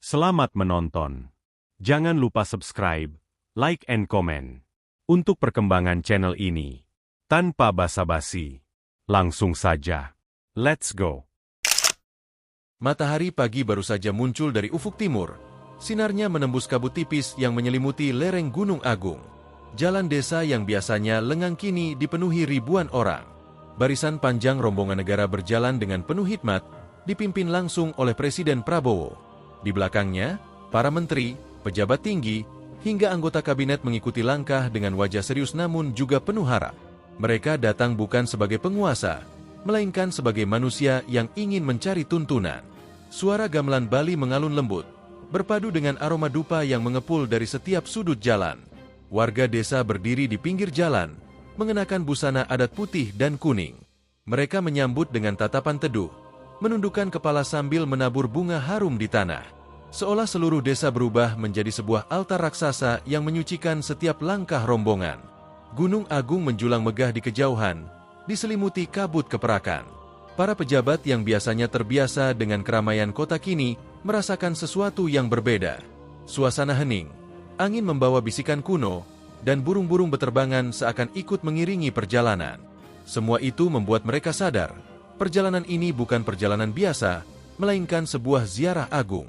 Selamat menonton. Jangan lupa subscribe, like and comment. Untuk perkembangan channel ini. Tanpa basa-basi. Langsung saja. Let's go. Matahari pagi baru saja muncul dari ufuk timur. Sinarnya menembus kabut tipis yang menyelimuti lereng Gunung Agung. Jalan desa yang biasanya lengang kini dipenuhi ribuan orang. Barisan panjang rombongan negara berjalan dengan penuh hikmat, dipimpin langsung oleh Presiden Prabowo. Di belakangnya, para menteri, pejabat tinggi, hingga anggota kabinet mengikuti langkah dengan wajah serius namun juga penuh harap. Mereka datang bukan sebagai penguasa, melainkan sebagai manusia yang ingin mencari tuntunan. Suara gamelan Bali mengalun lembut, berpadu dengan aroma dupa yang mengepul dari setiap sudut jalan. Warga desa berdiri di pinggir jalan, mengenakan busana adat putih dan kuning. Mereka menyambut dengan tatapan teduh, menundukkan kepala sambil menabur bunga harum di tanah. Seolah seluruh desa berubah menjadi sebuah altar raksasa yang menyucikan setiap langkah rombongan. Gunung Agung menjulang megah di kejauhan, diselimuti kabut keperakan. Para pejabat yang biasanya terbiasa dengan keramaian kota kini merasakan sesuatu yang berbeda. Suasana hening, angin membawa bisikan kuno, dan burung-burung beterbangan seakan ikut mengiringi perjalanan. Semua itu membuat mereka sadar, perjalanan ini bukan perjalanan biasa, melainkan sebuah ziarah agung.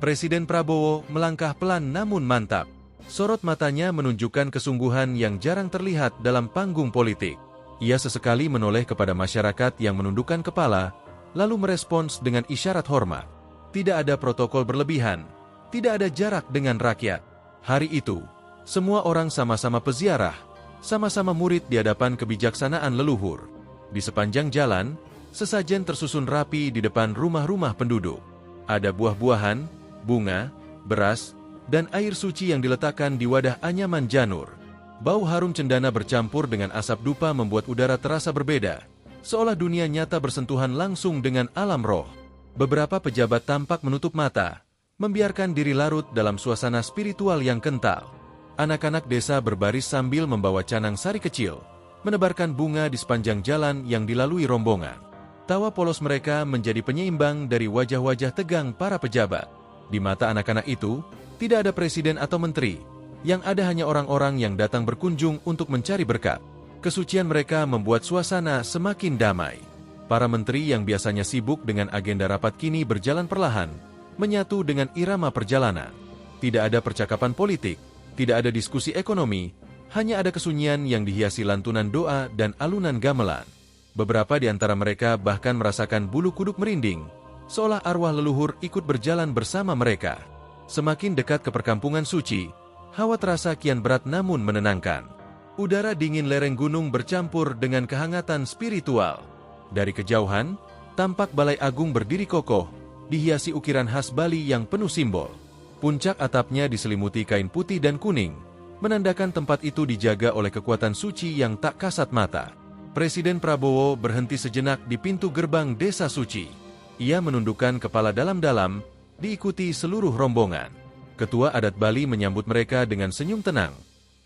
Presiden Prabowo melangkah pelan namun mantap. Sorot matanya menunjukkan kesungguhan yang jarang terlihat dalam panggung politik. Ia sesekali menoleh kepada masyarakat yang menundukkan kepala, lalu merespons dengan isyarat hormat. Tidak ada protokol berlebihan, tidak ada jarak dengan rakyat. Hari itu, semua orang sama-sama peziarah, sama-sama murid di hadapan kebijaksanaan leluhur. Di sepanjang jalan, sesajen tersusun rapi di depan rumah-rumah penduduk. Ada buah-buahan, bunga, beras, dan air suci yang diletakkan di wadah anyaman janur. Bau harum cendana bercampur dengan asap dupa membuat udara terasa berbeda, seolah dunia nyata bersentuhan langsung dengan alam roh. Beberapa pejabat tampak menutup mata, membiarkan diri larut dalam suasana spiritual yang kental. Anak-anak desa berbaris sambil membawa canang sari kecil, menebarkan bunga di sepanjang jalan yang dilalui rombongan. Tawa polos mereka menjadi penyeimbang dari wajah-wajah tegang para pejabat. Di mata anak-anak itu, tidak ada presiden atau menteri, yang ada hanya orang-orang yang datang berkunjung untuk mencari berkat. Kesucian mereka membuat suasana semakin damai. Para menteri yang biasanya sibuk dengan agenda rapat kini berjalan perlahan, menyatu dengan irama perjalanan. Tidak ada percakapan politik, tidak ada diskusi ekonomi, hanya ada kesunyian yang dihiasi lantunan doa dan alunan gamelan. Beberapa di antara mereka bahkan merasakan bulu kuduk merinding, seolah arwah leluhur ikut berjalan bersama mereka. Semakin dekat ke perkampungan suci, hawa terasa kian berat namun menenangkan. Udara dingin lereng gunung bercampur dengan kehangatan spiritual. Dari kejauhan, tampak balai agung berdiri kokoh, dihiasi ukiran khas Bali yang penuh simbol. Puncak atapnya diselimuti kain putih dan kuning, menandakan tempat itu dijaga oleh kekuatan suci yang tak kasat mata. Presiden Prabowo berhenti sejenak di pintu gerbang desa suci. Ia menundukkan kepala dalam-dalam, diikuti seluruh rombongan. Ketua adat Bali menyambut mereka dengan senyum tenang,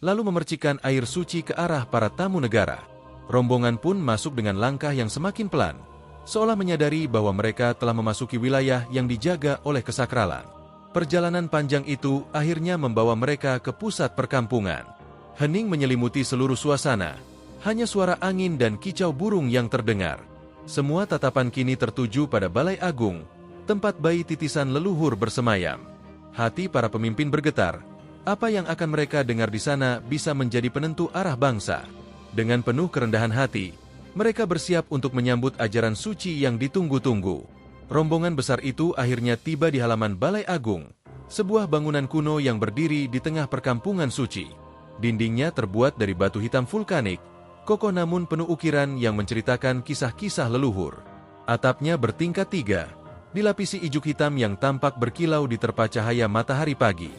lalu memercikkan air suci ke arah para tamu negara. Rombongan pun masuk dengan langkah yang semakin pelan, seolah menyadari bahwa mereka telah memasuki wilayah yang dijaga oleh kesakralan. Perjalanan panjang itu akhirnya membawa mereka ke pusat perkampungan. Hening menyelimuti seluruh suasana, hanya suara angin dan kicau burung yang terdengar. Semua tatapan kini tertuju pada Balai Agung, tempat bayi titisan leluhur bersemayam. Hati para pemimpin bergetar, apa yang akan mereka dengar di sana bisa menjadi penentu arah bangsa. Dengan penuh kerendahan hati, mereka bersiap untuk menyambut ajaran suci yang ditunggu-tunggu. Rombongan besar itu akhirnya tiba di halaman Balai Agung, sebuah bangunan kuno yang berdiri di tengah perkampungan suci. Dindingnya terbuat dari batu hitam vulkanik, kokoh namun penuh ukiran yang menceritakan kisah-kisah leluhur. Atapnya bertingkat 3, dilapisi ijuk hitam yang tampak berkilau diterpa cahaya matahari pagi.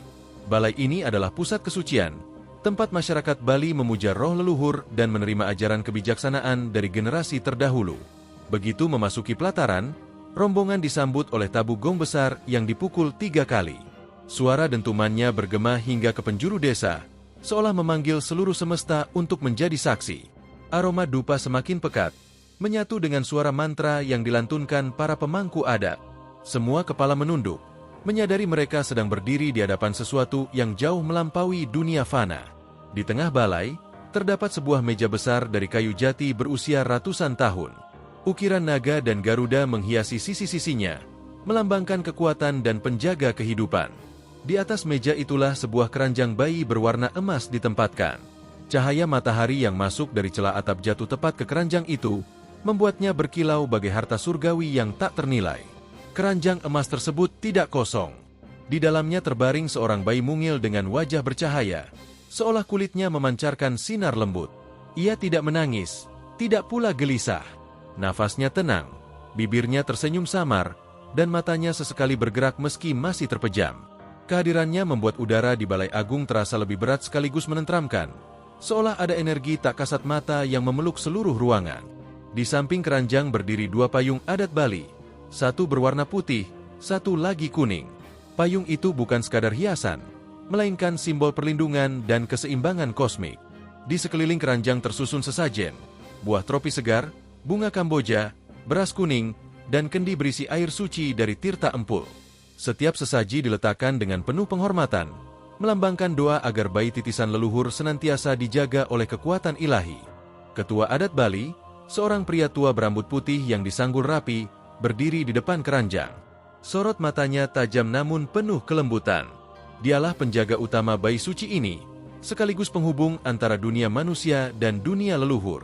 Balai ini adalah pusat kesucian, tempat masyarakat Bali memuja roh leluhur dan menerima ajaran kebijaksanaan dari generasi terdahulu. Begitu memasuki pelataran, rombongan disambut oleh tabu gong besar yang dipukul 3 kali. Suara dentumannya bergema hingga ke penjuru desa, seolah memanggil seluruh semesta untuk menjadi saksi. Aroma dupa semakin pekat, menyatu dengan suara mantra yang dilantunkan para pemangku adat. Semua kepala menunduk, menyadari mereka sedang berdiri di hadapan sesuatu yang jauh melampaui dunia fana. Di tengah balai, terdapat sebuah meja besar dari kayu jati berusia ratusan tahun. Ukiran naga dan garuda menghiasi sisi-sisinya, melambangkan kekuatan dan penjaga kehidupan. Di atas meja itulah sebuah keranjang bayi berwarna emas ditempatkan. Cahaya matahari yang masuk dari celah atap jatuh tepat ke keranjang itu, membuatnya berkilau bagai harta surgawi yang tak ternilai. Keranjang emas tersebut tidak kosong. Di dalamnya terbaring seorang bayi mungil dengan wajah bercahaya, seolah kulitnya memancarkan sinar lembut. Ia tidak menangis, tidak pula gelisah. Nafasnya tenang, bibirnya tersenyum samar, dan matanya sesekali bergerak meski masih terpejam. Kehadirannya membuat udara di Balai Agung terasa lebih berat sekaligus menenteramkan, seolah ada energi tak kasat mata yang memeluk seluruh ruangan. Di samping keranjang berdiri dua payung adat Bali, satu berwarna putih, satu lagi kuning. Payung itu bukan sekadar hiasan, melainkan simbol perlindungan dan keseimbangan kosmik. Di sekeliling keranjang tersusun sesajen, buah tropis segar, bunga Kamboja, beras kuning, dan kendi berisi air suci dari Tirta Empul. Setiap sesaji diletakkan dengan penuh penghormatan, melambangkan doa agar bayi titisan leluhur senantiasa dijaga oleh kekuatan ilahi. Ketua adat Bali, seorang pria tua berambut putih yang disanggul rapi, berdiri di depan keranjang. Sorot matanya tajam namun penuh kelembutan. Dialah penjaga utama bayi suci ini, sekaligus penghubung antara dunia manusia dan dunia leluhur.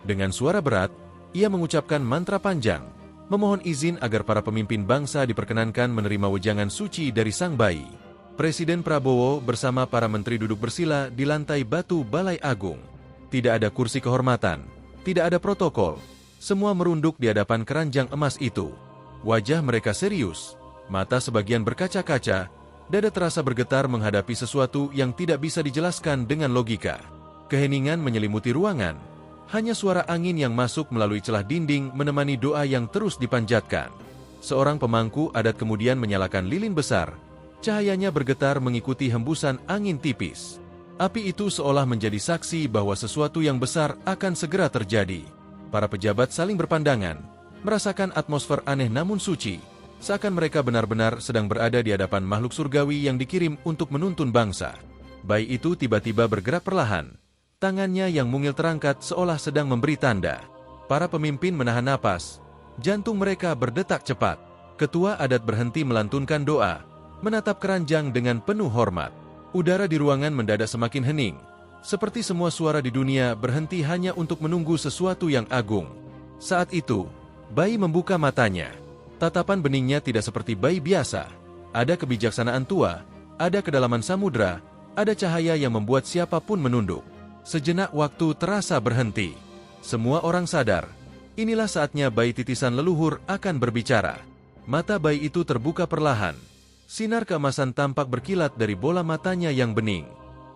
Dengan suara berat, ia mengucapkan mantra panjang, memohon izin agar para pemimpin bangsa diperkenankan menerima wejangan suci dari sang bayi. Presiden Prabowo bersama para menteri duduk bersila di lantai batu Balai Agung. Tidak ada kursi kehormatan, tidak ada protokol, semua merunduk di hadapan keranjang emas itu. Wajah mereka serius, mata sebagian berkaca-kaca, dada terasa bergetar menghadapi sesuatu yang tidak bisa dijelaskan dengan logika. Keheningan menyelimuti ruangan, hanya suara angin yang masuk melalui celah dinding menemani doa yang terus dipanjatkan. Seorang pemangku adat kemudian menyalakan lilin besar, cahayanya bergetar mengikuti hembusan angin tipis. Api itu seolah menjadi saksi bahwa sesuatu yang besar akan segera terjadi. Para pejabat saling berpandangan, merasakan atmosfer aneh namun suci, seakan mereka benar-benar sedang berada di hadapan makhluk surgawi yang dikirim untuk menuntun bangsa. Bayi itu tiba-tiba bergerak perlahan, tangannya yang mungil terangkat seolah sedang memberi tanda. Para pemimpin menahan napas, jantung mereka berdetak cepat. Ketua adat berhenti melantunkan doa, menatap keranjang dengan penuh hormat. Udara di ruangan mendadak semakin hening, seperti semua suara di dunia berhenti hanya untuk menunggu sesuatu yang agung. Saat itu, bayi membuka matanya. Tatapan beningnya tidak seperti bayi biasa. Ada kebijaksanaan tua, ada kedalaman samudra, ada cahaya yang membuat siapapun menunduk. Sejenak waktu terasa berhenti. Semua orang sadar, inilah saatnya bayi titisan leluhur akan berbicara. Mata bayi itu terbuka perlahan. Sinar keemasan tampak berkilat dari bola matanya yang bening.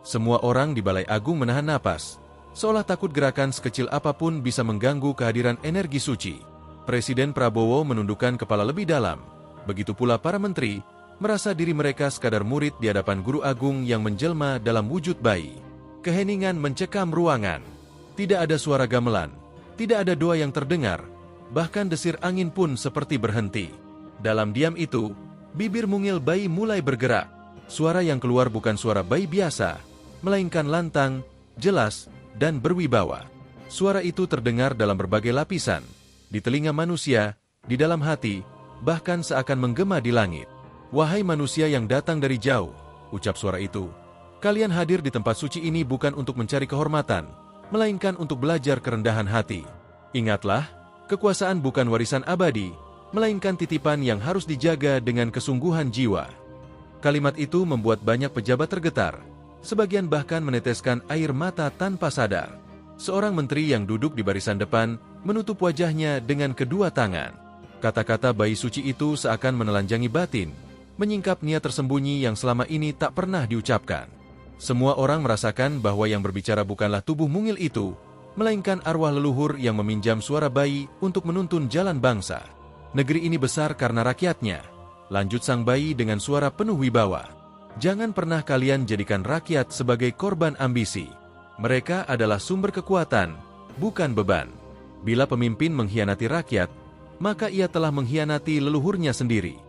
Semua orang di Balai Agung menahan napas, seolah takut gerakan sekecil apapun bisa mengganggu kehadiran energi suci. Presiden Prabowo menundukkan kepala lebih dalam. Begitu pula para menteri, merasa diri mereka sekadar murid di hadapan guru agung yang menjelma dalam wujud bayi. Keheningan mencekam ruangan. Tidak ada suara gamelan, tidak ada doa yang terdengar, bahkan desir angin pun seperti berhenti. Dalam diam itu, bibir mungil bayi mulai bergerak. Suara yang keluar bukan suara bayi biasa, melainkan lantang, jelas, dan berwibawa. Suara itu terdengar dalam berbagai lapisan, di telinga manusia, di dalam hati, bahkan seakan menggema di langit. "Wahai manusia yang datang dari jauh," ucap suara itu, "kalian hadir di tempat suci ini bukan untuk mencari kehormatan, melainkan untuk belajar kerendahan hati. Ingatlah, kekuasaan bukan warisan abadi, melainkan titipan yang harus dijaga dengan kesungguhan jiwa." Kalimat itu membuat banyak pejabat tergetar, sebagian bahkan meneteskan air mata tanpa sadar. Seorang menteri yang duduk di barisan depan menutup wajahnya dengan kedua tangan. Kata-kata bayi suci itu seakan menelanjangi batin, menyingkap niat tersembunyi yang selama ini tak pernah diucapkan. Semua orang merasakan bahwa yang berbicara bukanlah tubuh mungil itu, melainkan arwah leluhur yang meminjam suara bayi untuk menuntun jalan bangsa. "Negeri ini besar karena rakyatnya," lanjut sang bayi dengan suara penuh wibawa. "Jangan pernah kalian jadikan rakyat sebagai korban ambisi. Mereka adalah sumber kekuatan, bukan beban. Bila pemimpin mengkhianati rakyat, maka ia telah mengkhianati leluhurnya sendiri."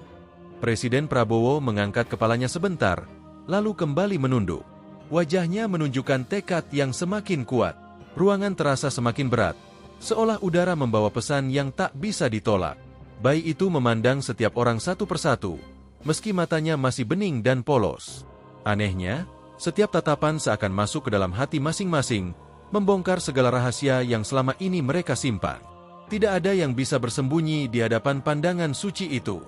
Presiden Prabowo mengangkat kepalanya sebentar, lalu kembali menunduk. Wajahnya menunjukkan tekad yang semakin kuat. Ruangan terasa semakin berat, seolah udara membawa pesan yang tak bisa ditolak. Bayi itu memandang setiap orang satu persatu, meski matanya masih bening dan polos. Anehnya, setiap tatapan seakan masuk ke dalam hati masing-masing, membongkar segala rahasia yang selama ini mereka simpan. Tidak ada yang bisa bersembunyi di hadapan pandangan suci itu.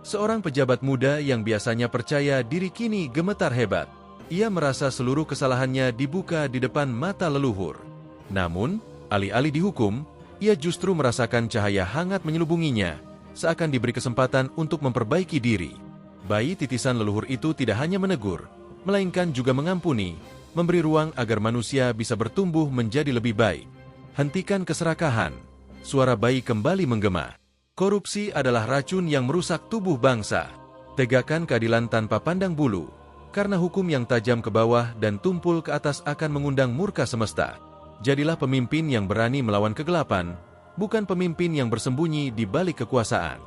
Seorang pejabat muda yang biasanya percaya diri kini gemetar hebat. Ia merasa seluruh kesalahannya dibuka di depan mata leluhur. Namun, alih-alih dihukum, ia justru merasakan cahaya hangat menyelubunginya, seakan diberi kesempatan untuk memperbaiki diri. Bayi titisan leluhur itu tidak hanya menegur, melainkan juga mengampuni, memberi ruang agar manusia bisa bertumbuh menjadi lebih baik. Hentikan keserakahan. Suara bayi kembali menggema. Korupsi adalah racun yang merusak tubuh bangsa. Tegakkan keadilan tanpa pandang bulu, karena hukum yang tajam ke bawah dan tumpul ke atas akan mengundang murka semesta. Jadilah pemimpin yang berani melawan kegelapan, bukan pemimpin yang bersembunyi di balik kekuasaan.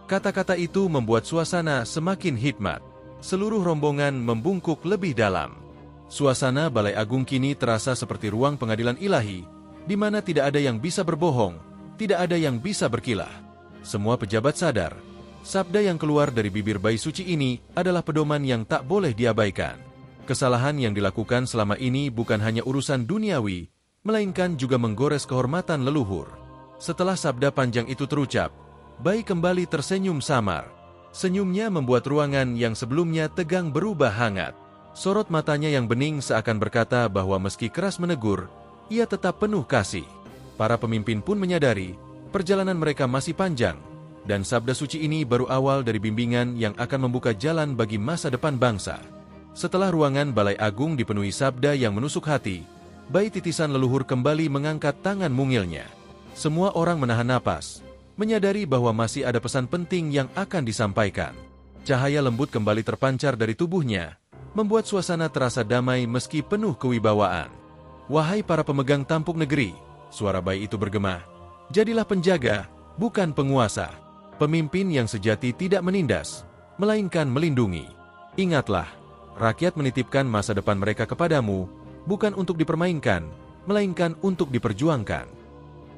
Kata-kata itu membuat suasana semakin hikmat. Seluruh rombongan membungkuk lebih dalam. Suasana Balai Agung kini terasa seperti ruang pengadilan ilahi, di mana tidak ada yang bisa berbohong, tidak ada yang bisa berkilah. Semua pejabat sadar, sabda yang keluar dari bibir bayi suci ini adalah pedoman yang tak boleh diabaikan. Kesalahan yang dilakukan selama ini bukan hanya urusan duniawi, melainkan juga menggores kehormatan leluhur. Setelah sabda panjang itu terucap, bayi kembali tersenyum samar. Senyumnya membuat ruangan yang sebelumnya tegang berubah hangat. Sorot matanya yang bening seakan berkata bahwa meski keras menegur, ia tetap penuh kasih. Para pemimpin pun menyadari, perjalanan mereka masih panjang, dan sabda suci ini baru awal dari bimbingan yang akan membuka jalan bagi masa depan bangsa. Setelah ruangan Balai Agung dipenuhi sabda yang menusuk hati, bayi titisan leluhur kembali mengangkat tangan mungilnya. Semua orang menahan napas, menyadari bahwa masih ada pesan penting yang akan disampaikan. Cahaya lembut kembali terpancar dari tubuhnya, membuat suasana terasa damai meski penuh kewibawaan. Wahai para pemegang tampuk negeri, suara bayi itu bergema, jadilah penjaga, bukan penguasa. Pemimpin yang sejati tidak menindas, melainkan melindungi. Ingatlah, rakyat menitipkan masa depan mereka kepadamu, bukan untuk dipermainkan, melainkan untuk diperjuangkan.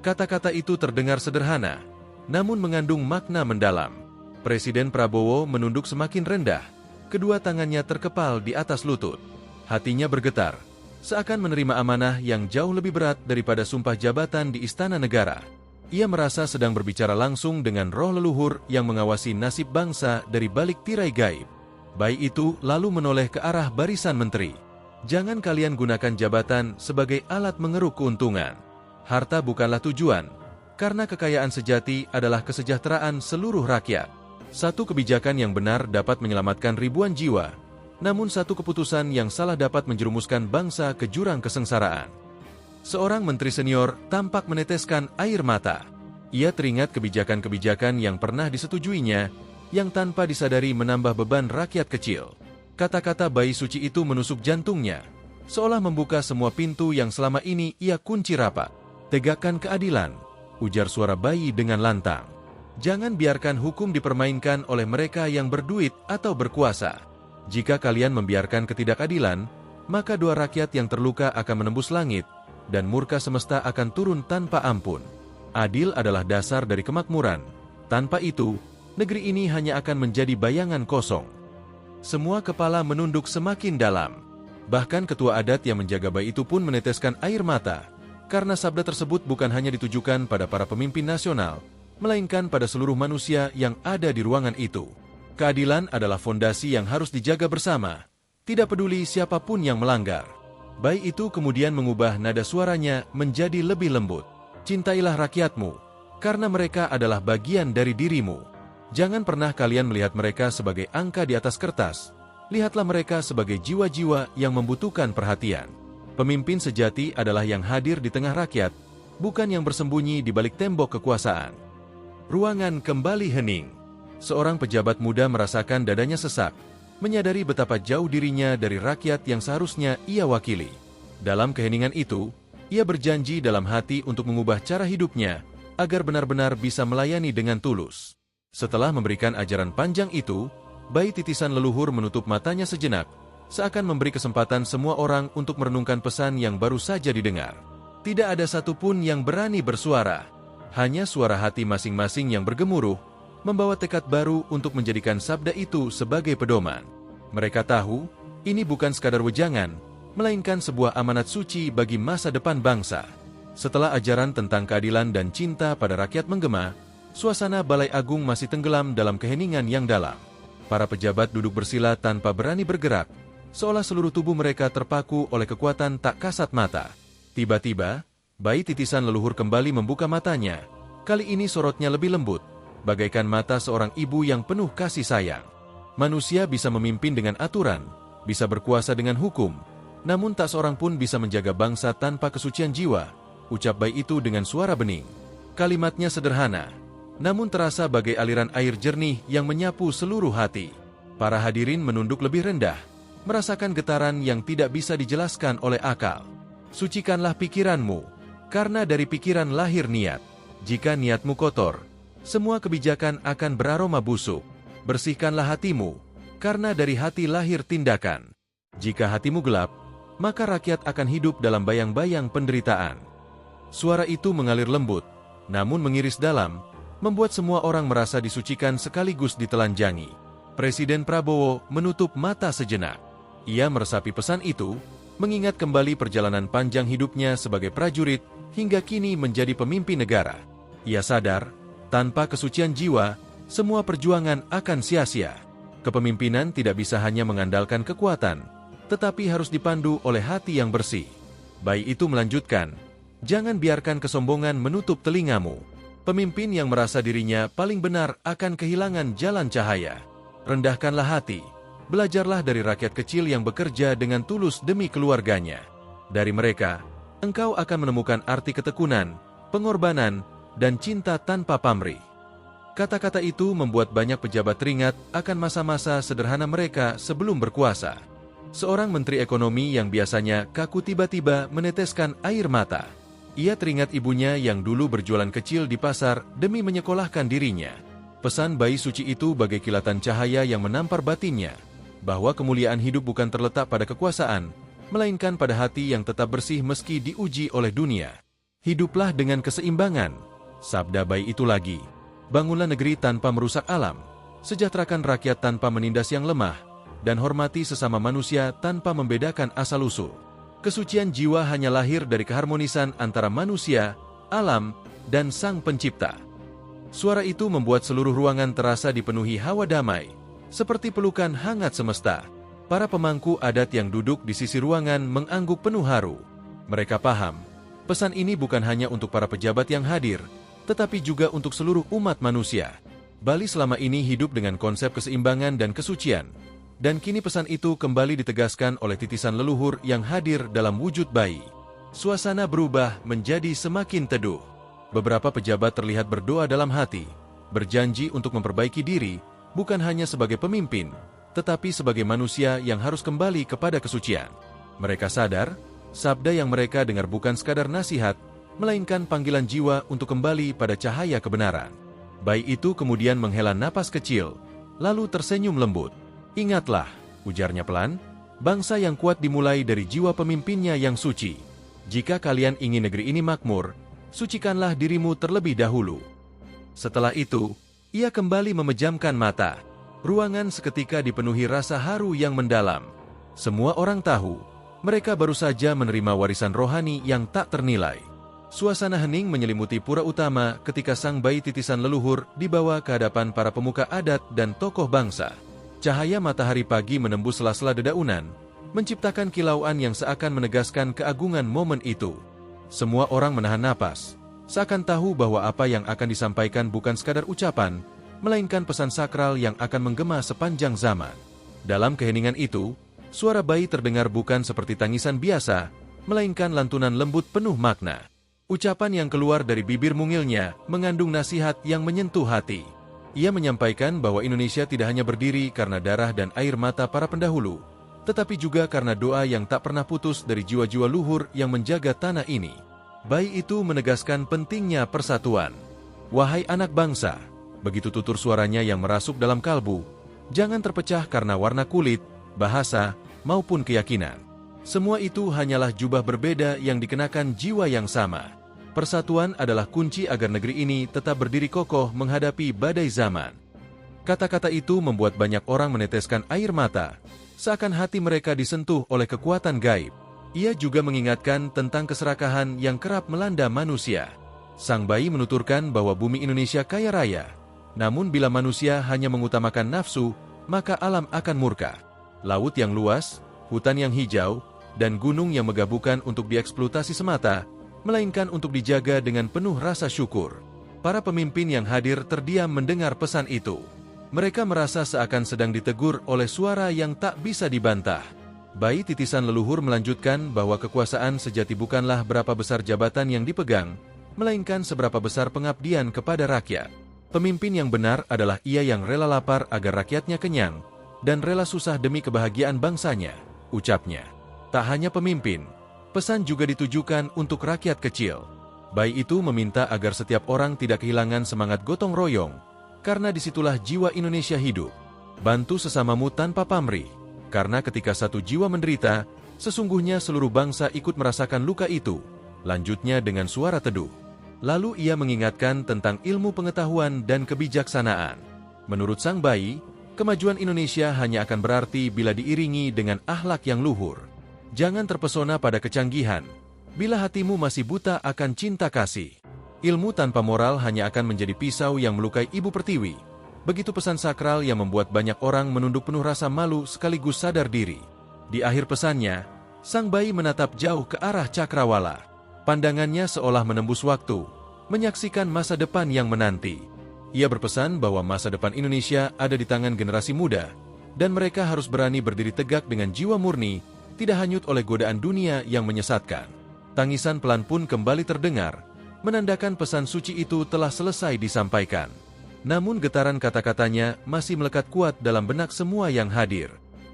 Kata-kata itu terdengar sederhana, namun mengandung makna mendalam. Presiden Prabowo menunduk semakin rendah, kedua tangannya terkepal di atas lutut. Hatinya bergetar, seakan menerima amanah yang jauh lebih berat daripada sumpah jabatan di istana negara. Ia merasa sedang berbicara langsung dengan roh leluhur yang mengawasi nasib bangsa dari balik tirai gaib. Bayi itu lalu menoleh ke arah barisan menteri. Jangan kalian gunakan jabatan sebagai alat mengeruk keuntungan. Harta bukanlah tujuan, karena kekayaan sejati adalah kesejahteraan seluruh rakyat. Satu kebijakan yang benar dapat menyelamatkan ribuan jiwa, namun satu keputusan yang salah dapat menjerumuskan bangsa ke jurang kesengsaraan. Seorang menteri senior tampak meneteskan air mata. Ia teringat kebijakan-kebijakan yang pernah disetujuinya, yang tanpa disadari menambah beban rakyat kecil. Kata-kata bayi suci itu menusuk jantungnya, seolah membuka semua pintu yang selama ini ia kunci rapat. Tegakkan keadilan, ujar suara bayi dengan lantang. Jangan biarkan hukum dipermainkan oleh mereka yang berduit atau berkuasa. Jika kalian membiarkan ketidakadilan, maka doa rakyat yang terluka akan menembus langit, dan murka semesta akan turun tanpa ampun. Adil adalah dasar dari kemakmuran. Tanpa itu, negeri ini hanya akan menjadi bayangan kosong. Semua kepala menunduk semakin dalam. Bahkan ketua adat yang menjaga bayi itu pun meneteskan air mata, karena sabda tersebut bukan hanya ditujukan pada para pemimpin nasional, melainkan pada seluruh manusia yang ada di ruangan itu. Keadilan adalah fondasi yang harus dijaga bersama, tidak peduli siapapun yang melanggar. Bayi itu kemudian mengubah nada suaranya menjadi lebih lembut. Cintailah rakyatmu, karena mereka adalah bagian dari dirimu. Jangan pernah kalian melihat mereka sebagai angka di atas kertas. Lihatlah mereka sebagai jiwa-jiwa yang membutuhkan perhatian. Pemimpin sejati adalah yang hadir di tengah rakyat, bukan yang bersembunyi di balik tembok kekuasaan. Ruangan kembali hening. Seorang pejabat muda merasakan dadanya sesak, menyadari betapa jauh dirinya dari rakyat yang seharusnya ia wakili. Dalam keheningan itu, ia berjanji dalam hati untuk mengubah cara hidupnya, agar benar-benar bisa melayani dengan tulus. Setelah memberikan ajaran panjang itu, bayi titisan leluhur menutup matanya sejenak, seakan memberi kesempatan semua orang untuk merenungkan pesan yang baru saja didengar. Tidak ada satupun yang berani bersuara, hanya suara hati masing-masing yang bergemuruh, membawa tekad baru untuk menjadikan sabda itu sebagai pedoman. Mereka tahu, ini bukan sekadar wejangan, melainkan sebuah amanat suci bagi masa depan bangsa. Setelah ajaran tentang keadilan dan cinta pada rakyat menggema, suasana Balai Agung masih tenggelam dalam keheningan yang dalam. Para pejabat duduk bersila tanpa berani bergerak, seolah seluruh tubuh mereka terpaku oleh kekuatan tak kasat mata. Tiba-tiba, bayi titisan leluhur kembali membuka matanya. Kali ini sorotnya lebih lembut, bagaikan mata seorang ibu yang penuh kasih sayang. Manusia bisa memimpin dengan aturan, bisa berkuasa dengan hukum, namun tak seorang pun bisa menjaga bangsa tanpa kesucian jiwa, ucap bayi itu dengan suara bening. Kalimatnya sederhana, namun terasa bagai aliran air jernih yang menyapu seluruh hati. Para hadirin menunduk lebih rendah, merasakan getaran yang tidak bisa dijelaskan oleh akal. Sucikanlah pikiranmu, karena dari pikiran lahir niat. Jika niatmu kotor, semua kebijakan akan beraroma busuk. Bersihkanlah hatimu, karena dari hati lahir tindakan. Jika hatimu gelap, maka rakyat akan hidup dalam bayang-bayang penderitaan. Suara itu mengalir lembut, namun mengiris dalam, membuat semua orang merasa disucikan sekaligus ditelanjangi. Presiden Prabowo menutup mata sejenak. Ia meresapi pesan itu, mengingat kembali perjalanan panjang hidupnya sebagai prajurit, hingga kini menjadi pemimpin negara. Ia sadar, tanpa kesucian jiwa, semua perjuangan akan sia-sia. Kepemimpinan tidak bisa hanya mengandalkan kekuatan, tetapi harus dipandu oleh hati yang bersih. Bayi itu melanjutkan, jangan biarkan kesombongan menutup telingamu. Pemimpin yang merasa dirinya paling benar akan kehilangan jalan cahaya. Rendahkanlah hati, belajarlah dari rakyat kecil yang bekerja dengan tulus demi keluarganya. Dari mereka, engkau akan menemukan arti ketekunan, pengorbanan, dan cinta tanpa pamrih. Kata-kata itu membuat banyak pejabat teringat akan masa-masa sederhana mereka sebelum berkuasa. Seorang menteri ekonomi yang biasanya kaku tiba-tiba meneteskan air mata. Ia teringat ibunya yang dulu berjualan kecil di pasar demi menyekolahkan dirinya. Pesan bayi suci itu bagai kilatan cahaya yang menampar batinnya, bahwa kemuliaan hidup bukan terletak pada kekuasaan, melainkan pada hati yang tetap bersih meski diuji oleh dunia. Hiduplah dengan keseimbangan, sabda bayi itu lagi. Bangunlah negeri tanpa merusak alam, sejahterakan rakyat tanpa menindas yang lemah, dan hormati sesama manusia tanpa membedakan asal-usul. Kesucian jiwa hanya lahir dari keharmonisan antara manusia, alam, dan Sang Pencipta. Suara itu membuat seluruh ruangan terasa dipenuhi hawa damai, seperti pelukan hangat semesta. Para pemangku adat yang duduk di sisi ruangan mengangguk penuh haru. Mereka paham, pesan ini bukan hanya untuk para pejabat yang hadir, tetapi juga untuk seluruh umat manusia. Bali selama ini hidup dengan konsep keseimbangan dan kesucian, dan kini pesan itu kembali ditegaskan oleh titisan leluhur yang hadir dalam wujud bayi. Suasana berubah menjadi semakin teduh. Beberapa pejabat terlihat berdoa dalam hati, berjanji untuk memperbaiki diri, bukan hanya sebagai pemimpin, tetapi sebagai manusia yang harus kembali kepada kesucian. Mereka sadar, sabda yang mereka dengar bukan sekadar nasihat, melainkan panggilan jiwa untuk kembali pada cahaya kebenaran. Bayi itu kemudian menghela napas kecil, lalu tersenyum lembut. Ingatlah, ujarnya pelan, bangsa yang kuat dimulai dari jiwa pemimpinnya yang suci. Jika kalian ingin negeri ini makmur, sucikanlah dirimu terlebih dahulu. Setelah itu, ia kembali memejamkan mata. Ruangan seketika dipenuhi rasa haru yang mendalam. Semua orang tahu, mereka baru saja menerima warisan rohani yang tak ternilai. Suasana hening menyelimuti pura utama ketika sang bayi titisan leluhur dibawa ke hadapan para pemuka adat dan tokoh bangsa. Cahaya matahari pagi menembus sela-sela dedaunan, menciptakan kilauan yang seakan menegaskan keagungan momen itu. Semua orang menahan napas, seakan tahu bahwa apa yang akan disampaikan bukan sekadar ucapan, melainkan pesan sakral yang akan menggema sepanjang zaman. Dalam keheningan itu, suara bayi terdengar bukan seperti tangisan biasa, melainkan lantunan lembut penuh makna. Ucapan yang keluar dari bibir mungilnya mengandung nasihat yang menyentuh hati. Ia menyampaikan bahwa Indonesia tidak hanya berdiri karena darah dan air mata para pendahulu, tetapi juga karena doa yang tak pernah putus dari jiwa-jiwa luhur yang menjaga tanah ini. Bayi itu menegaskan pentingnya persatuan. Wahai anak bangsa, Begitu tutur suaranya yang merasuk dalam kalbu, jangan terpecah karena warna kulit, bahasa, maupun keyakinan. Semua itu hanyalah jubah berbeda yang dikenakan jiwa yang sama. Persatuan adalah kunci agar negeri ini tetap berdiri kokoh menghadapi badai zaman. Kata-kata itu membuat banyak orang meneteskan air mata, seakan hati mereka disentuh oleh kekuatan gaib. Ia juga mengingatkan tentang keserakahan yang kerap melanda manusia. Sang bayi menuturkan bahwa bumi Indonesia kaya raya, namun bila manusia hanya mengutamakan nafsu, maka alam akan murka. Laut yang luas, hutan yang hijau, dan gunung yang megah bukan untuk dieksploitasi semata, melainkan untuk dijaga dengan penuh rasa syukur. Para pemimpin yang hadir terdiam mendengar pesan itu. Mereka merasa seakan sedang ditegur oleh suara yang tak bisa dibantah. Bayi titisan leluhur melanjutkan bahwa kekuasaan sejati bukanlah berapa besar jabatan yang dipegang, melainkan seberapa besar pengabdian kepada rakyat. Pemimpin yang benar adalah ia yang rela lapar agar rakyatnya kenyang, dan rela susah demi kebahagiaan bangsanya, ucapnya. Tak hanya pemimpin, pesan juga ditujukan untuk rakyat kecil. Bayi itu meminta agar setiap orang tidak kehilangan semangat gotong royong, karena disitulah jiwa Indonesia hidup. Bantu sesamamu tanpa pamrih, karena ketika satu jiwa menderita, sesungguhnya seluruh bangsa ikut merasakan luka itu, lanjutnya dengan suara teduh. Lalu ia mengingatkan tentang ilmu pengetahuan dan kebijaksanaan. Menurut sang bayi, kemajuan Indonesia hanya akan berarti bila diiringi dengan akhlak yang luhur. Jangan terpesona pada kecanggihan, bila hatimu masih buta akan cinta kasih. Ilmu tanpa moral hanya akan menjadi pisau yang melukai ibu pertiwi. Begitu pesan sakral yang membuat banyak orang menunduk penuh rasa malu sekaligus sadar diri. Di akhir pesannya, sang bayi menatap jauh ke arah cakrawala. Pandangannya seolah menembus waktu, menyaksikan masa depan yang menanti. Ia berpesan bahwa masa depan Indonesia ada di tangan generasi muda, dan mereka harus berani berdiri tegak dengan jiwa murni, tidak hanyut oleh godaan dunia yang menyesatkan. Tangisan pelan pun kembali terdengar, menandakan pesan suci itu telah selesai disampaikan. Namun getaran kata-katanya masih melekat kuat dalam benak semua yang hadir.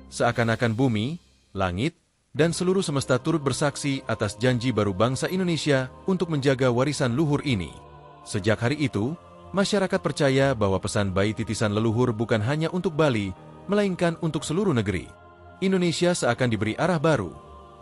Seakan-akan bumi, langit, dan seluruh semesta turut bersaksi atas janji baru bangsa Indonesia untuk menjaga warisan luhur ini. Sejak hari itu, masyarakat percaya bahwa pesan bayi titisan leluhur bukan hanya untuk Bali, melainkan untuk seluruh negeri. Indonesia seakan diberi arah baru,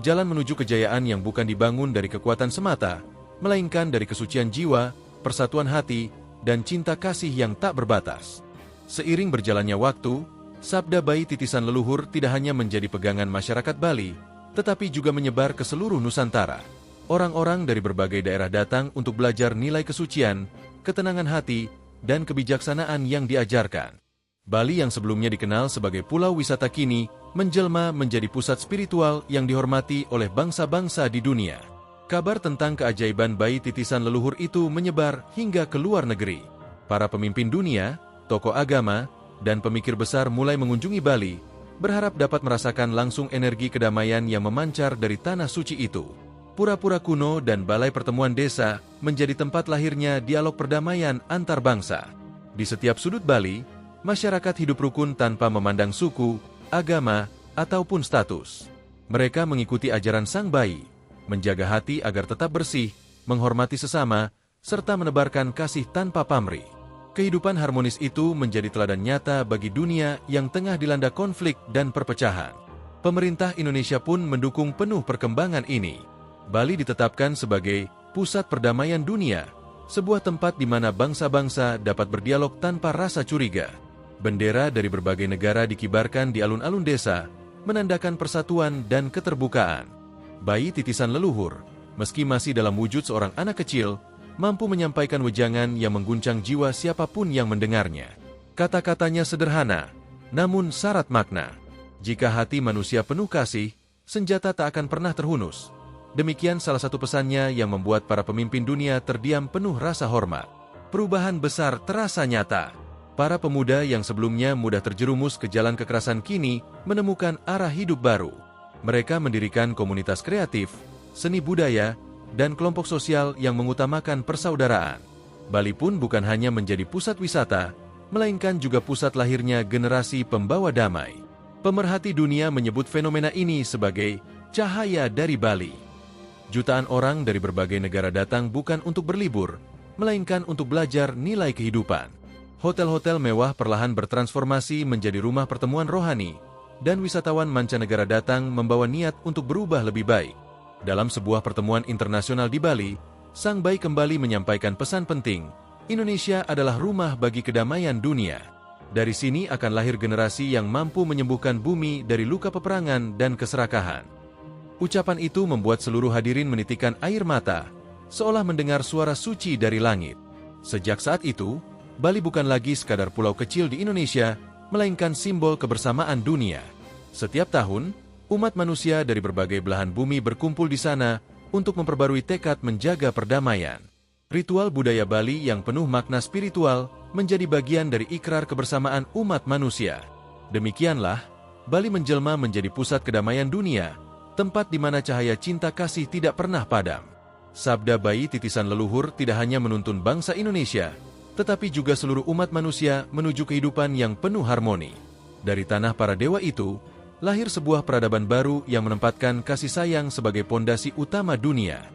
jalan menuju kejayaan yang bukan dibangun dari kekuatan semata, melainkan dari kesucian jiwa, persatuan hati, dan cinta kasih yang tak berbatas. Seiring berjalannya waktu, sabda bayi titisan leluhur tidak hanya menjadi pegangan masyarakat Bali, tetapi juga menyebar ke seluruh Nusantara. Orang-orang dari berbagai daerah datang untuk belajar nilai kesucian, ketenangan hati, dan kebijaksanaan yang diajarkan. Bali yang sebelumnya dikenal sebagai pulau wisata kini, menjelma menjadi pusat spiritual yang dihormati oleh bangsa-bangsa di dunia. Kabar tentang keajaiban bayi titisan leluhur itu menyebar hingga ke luar negeri. Para pemimpin dunia, tokoh agama, dan pemikir besar mulai mengunjungi Bali, berharap dapat merasakan langsung energi kedamaian yang memancar dari tanah suci itu. Pura-pura kuno dan balai pertemuan desa menjadi tempat lahirnya dialog perdamaian antar bangsa. Di setiap sudut Bali, masyarakat hidup rukun tanpa memandang suku, agama, ataupun status. Mereka mengikuti ajaran sang bayi, menjaga hati agar tetap bersih, menghormati sesama, serta menebarkan kasih tanpa pamrih. Kehidupan harmonis itu menjadi teladan nyata bagi dunia yang tengah dilanda konflik dan perpecahan. Pemerintah Indonesia pun mendukung penuh perkembangan ini. Bali ditetapkan sebagai pusat perdamaian dunia, sebuah tempat di mana bangsa-bangsa dapat berdialog tanpa rasa curiga. Bendera dari berbagai negara dikibarkan di alun-alun desa, menandakan persatuan dan keterbukaan. Bayi titisan leluhur, meski masih dalam wujud seorang anak kecil, mampu menyampaikan wejangan yang mengguncang jiwa siapapun yang mendengarnya. Kata-katanya sederhana, namun syarat makna. Jika hati manusia penuh kasih, senjata tak akan pernah terhunus. Demikian salah satu pesannya yang membuat para pemimpin dunia terdiam penuh rasa hormat. Perubahan besar terasa nyata. Para pemuda yang sebelumnya mudah terjerumus ke jalan kekerasan kini menemukan arah hidup baru. Mereka mendirikan komunitas kreatif, seni budaya, dan kelompok sosial yang mengutamakan persaudaraan. Bali pun bukan hanya menjadi pusat wisata, melainkan juga pusat lahirnya generasi pembawa damai. Pemerhati dunia menyebut fenomena ini sebagai cahaya dari Bali. Jutaan orang dari berbagai negara datang bukan untuk berlibur, melainkan untuk belajar nilai kehidupan. Hotel-hotel mewah perlahan bertransformasi menjadi rumah pertemuan rohani, dan wisatawan mancanegara datang membawa niat untuk berubah lebih baik. Dalam sebuah pertemuan internasional di Bali, Sang Bayi kembali menyampaikan pesan penting, Indonesia adalah rumah bagi kedamaian dunia. Dari sini akan lahir generasi yang mampu menyembuhkan bumi dari luka peperangan dan keserakahan. Ucapan itu membuat seluruh hadirin menitikkan air mata, seolah mendengar suara suci dari langit. Sejak saat itu, Bali bukan lagi sekadar pulau kecil di Indonesia, melainkan simbol kebersamaan dunia. Setiap tahun, umat manusia dari berbagai belahan bumi berkumpul di sana untuk memperbarui tekad menjaga perdamaian. Ritual budaya Bali yang penuh makna spiritual menjadi bagian dari ikrar kebersamaan umat manusia. Demikianlah, Bali menjelma menjadi pusat kedamaian dunia, tempat di mana cahaya cinta kasih tidak pernah padam. Sabda bayi titisan leluhur tidak hanya menuntun bangsa Indonesia, tetapi juga seluruh umat manusia menuju kehidupan yang penuh harmoni. Dari tanah para dewa itu, lahir sebuah peradaban baru yang menempatkan kasih sayang sebagai pondasi utama dunia.